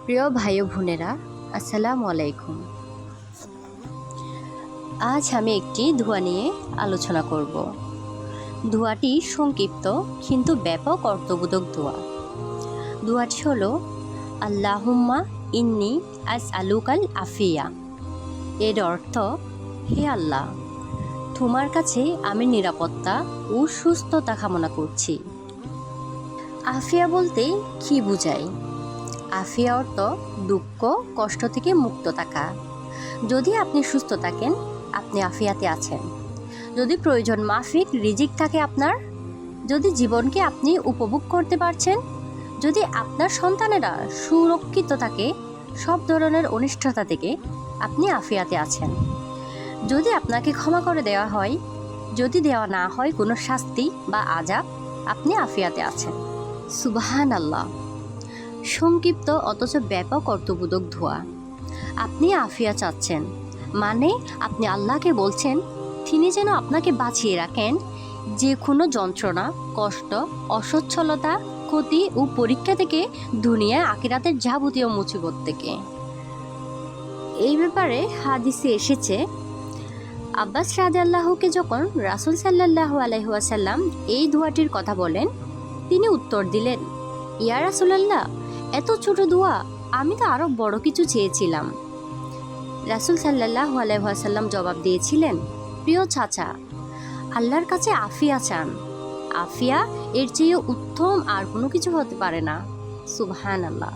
প্রিয় ভাই ও বোনেরা, আসসালামু আলাইকুম। আজ আমি একটি দোয়া নিয়ে আলোচনা করব। দোয়াটি সংক্ষিপ্ত কিন্তু ব্যাপক অর্থবোধক দোয়া। দোয়াটি হলো আল্লাহুম্মা ইন্নি আসআলুকাল আফিয়া। এর অর্থ, হে আল্লাহ, তোমার কাছে আমি নিরাপত্তা ও সুস্থতা কামনা করছি। আফিয়া বলতে কি বোঝায়? আফিয়া অর্থ দুঃখ কষ্ট থেকে মুক্ত থাকা। যদি আপনি সুস্থ থাকেন, আপনি আফিয়াতে আছেন। যদি প্রয়োজন মাফিক রিজিক থাকে আপনার, যদি জীবনকে আপনি উপভোগ করতে পারছেন, যদি আপনার সন্তানেরা সুরক্ষিত থাকে সব ধরনের অনিষ্টতা থেকে, আপনি আফিয়াতে আছেন। যদি আপনাকে ক্ষমা করে দেওয়া হয়, যদি দেওয়া না হয় কোনো শাস্তি বা আযাব, আপনি আফিয়াতে আছেন। সুবহানাল্লাহ। সংক্ষিপ্ত অথচ ব্যাপক অর্থবোধক দোয়া। আপনি আফিয়া চাচ্ছেন, মানে আপনি আল্লাহকে বলছেন তিনি যেন আপনাকে বাঁচিয়ে রাখেন যে কোনো যন্ত্রণা, কষ্ট, অসচ্ছলতা, ক্ষতি ও পরীক্ষা থেকে, দুনিয়ায় আখিরাতের যাবতীয় মুসিবত থেকে। এই ব্যাপারে হাদিসে এসেছে, আব্বাস রাদিয়াল্লাহুকে যখন রাসূল সাল্লাল্লাহু আলাইহি ওয়াসাল্লাম এই দোয়াটির কথা বলেন, তিনি উত্তর দিলেন, ইয়া রাসূলুল্লাহ, এত ছোট দোয়া, আমি তো আরও বড় কিছু চেয়েছিলাম। রাসূল সাল্লাল্লাহু আলাইহি ওয়াসাল্লাম জবাব দিয়েছিলেন, প্রিয় চাচা, আল্লাহর কাছে আফিয়া চান। আফিয়া এর চেয়ে উত্তম আর কোনো কিছু হতে পারে না। সুবহানাল্লাহ।